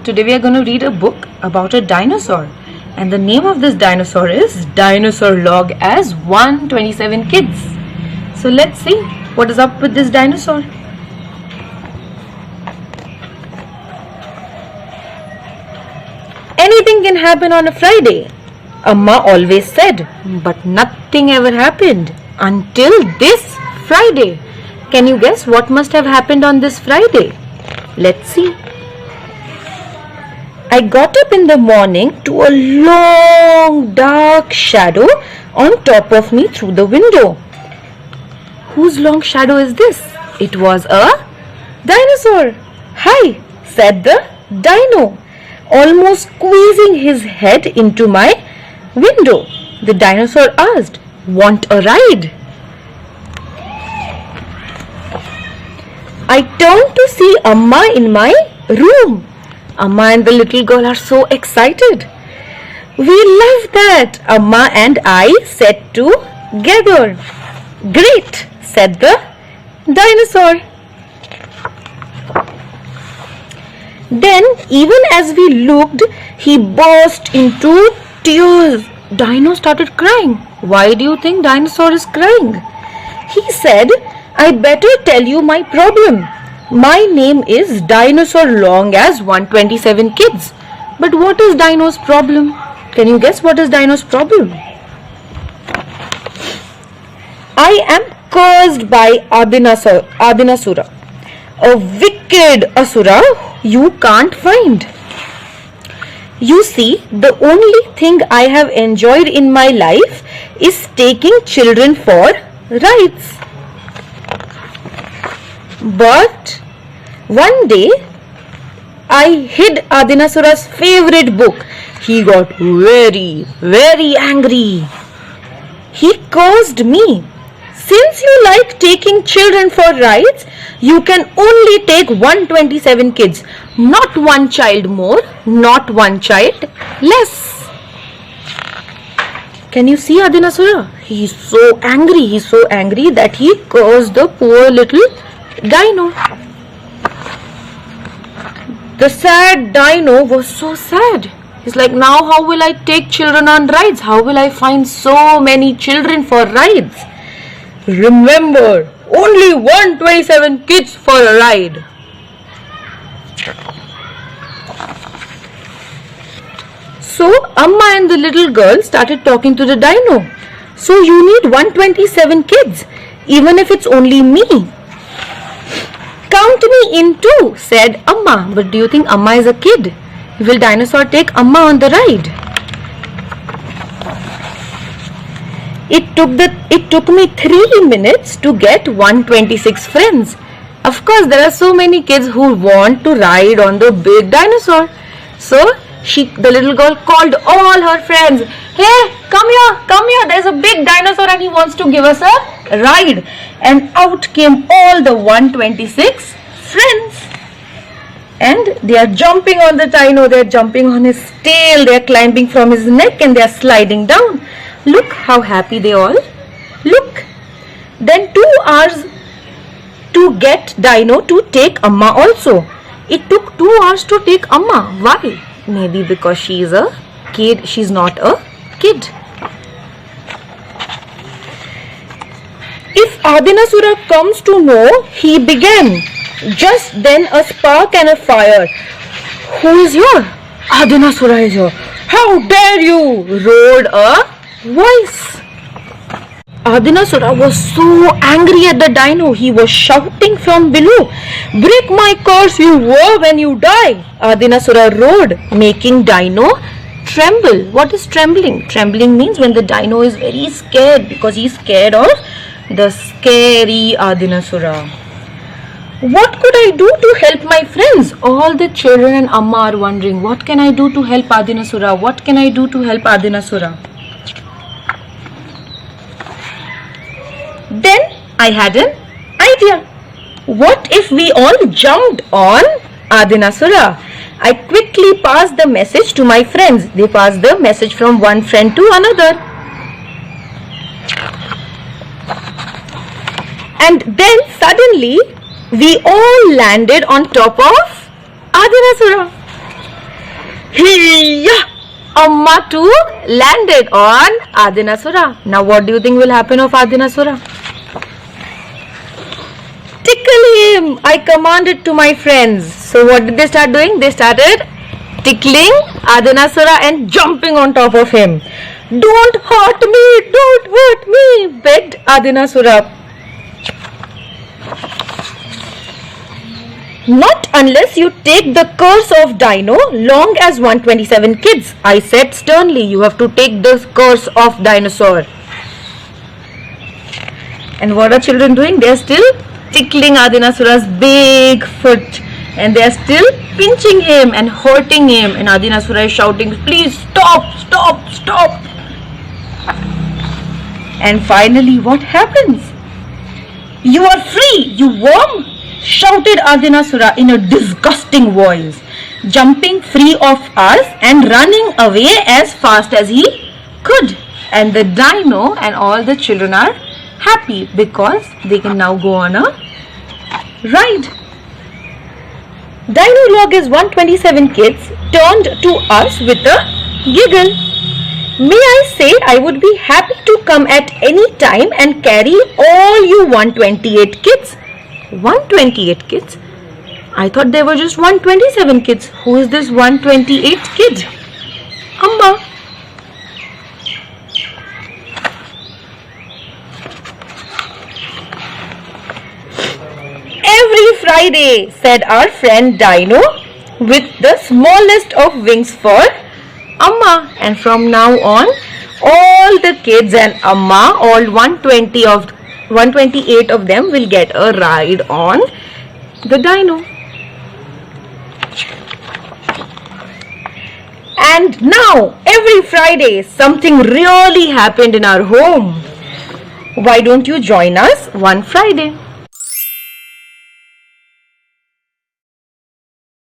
Today we are going to read a book about a dinosaur, and the name of this dinosaur is Dinosaur Log as 127 Kids. So let's see what is up with this dinosaur. Anything can happen on a Friday, Amma always said, but nothing ever happened until this Friday. Can you guess what must have happened on this Friday? Let's see. I got up in the morning to a long dark shadow on top of me through the window. Whose long shadow is this? It was a dinosaur. Hi, said the dino, almost squeezing his head into my window. The dinosaur asked, "Want a ride?" I turned to see Amma in my room. Amma and the little girl are so excited. We love that, Amma and I said together. Great, said the dinosaur. Then, even as we looked, he burst into tears. Dino started crying. Why do you think dinosaur is crying? He said, I better tell you my problem. My name is Dinosaur Long as 127 Kids. But what is Dino's problem? Can you guess what is Dino's problem? I am cursed by Adinasura, a wicked asura you can't find. You see, the only thing I have enjoyed in my life is taking children for rides. But one day, I hid Adinasura's favorite book. He got very, very angry. He cursed me. Since you like taking children for rides, you can only take 127 kids. Not one child more, not one child less. Can you see Adinasura? He's so angry that he cursed the poor little dino. The sad dino was so sad. He's like, now how will I take children on rides? How will I find so many children for rides? Remember, only 127 kids for a ride. So Amma and the little girl started talking to the dino. So you need 127 kids, even if it's only me. Count me in too, said Amma. But do you think Amma is a kid? Will dinosaur take Amma on the ride? It took me 3 minutes to get 126 friends. Of course, there are so many kids who want to ride on the big dinosaur. So the little girl called all her friends. Hey, come here, there's a big dinosaur and he wants to give us a ride. And out came all the 126 friends. And they are jumping on the dino, they are jumping on his tail, they are climbing from his neck and they are sliding down. Look how happy they all look. Then 2 hours to get dino to take Amma also. It took 2 hours to take Amma. Why? Maybe because she is a kid, she's not a kid. If Adinasura comes to know, he began. Just then a spark and a fire. Who is here? Adinasura is here. How dare you? Roared a voice. Adinasura was so angry at the dino. He was shouting from below. Break my curse, you were when you die. Adinasura roared, making dino tremble. What is trembling? Trembling means when the dino is very scared because he's scared of the scary Adinasura. What could I do to help my friends? All the children and Amma are wondering, what can I do to help Adinasura? What can I do to help Adinasura? Then I had an idea. What if we all jumped on Adinasura? I quickly passed the message to my friends. They passed the message from one friend to another. And then suddenly we all landed on top of Adinasura. Hiya! Amma too landed on Adinasura. Now what do you think will happen of Adinasura? Tickle him! I commanded to my friends. So what did they start doing? They started tickling Adinasura and jumping on top of him. Don't hurt me! Don't hurt me! Begged Adinasura. Not unless you take the curse of Dino long as 127 kids. I said sternly, you have to take the curse of dinosaur. And what are children doing? They are still tickling Adinasura's big foot. And they are still pinching him and hurting him. And Adinasura is shouting, please stop, stop, stop. And finally, what happens? You are free, you worm! Shouted Adinasura in a disgusting voice, jumping free of us and running away as fast as he could. And the dino and all the children are happy because they can now go on a ride. Dinologue is 127 kids turned to us with a giggle. May I say I would be happy to come at any time and carry all you 128 kids. 128 kids? I thought there were just 127 kids. Who is this 128 kid? Amma. Every Friday, said our friend Dino, with the smallest of wings for Amma. And from now on, all the kids and Amma, all 128 of them will get a ride on the dino. And now, every Friday, something really happened in our home. Why don't you join us one Friday?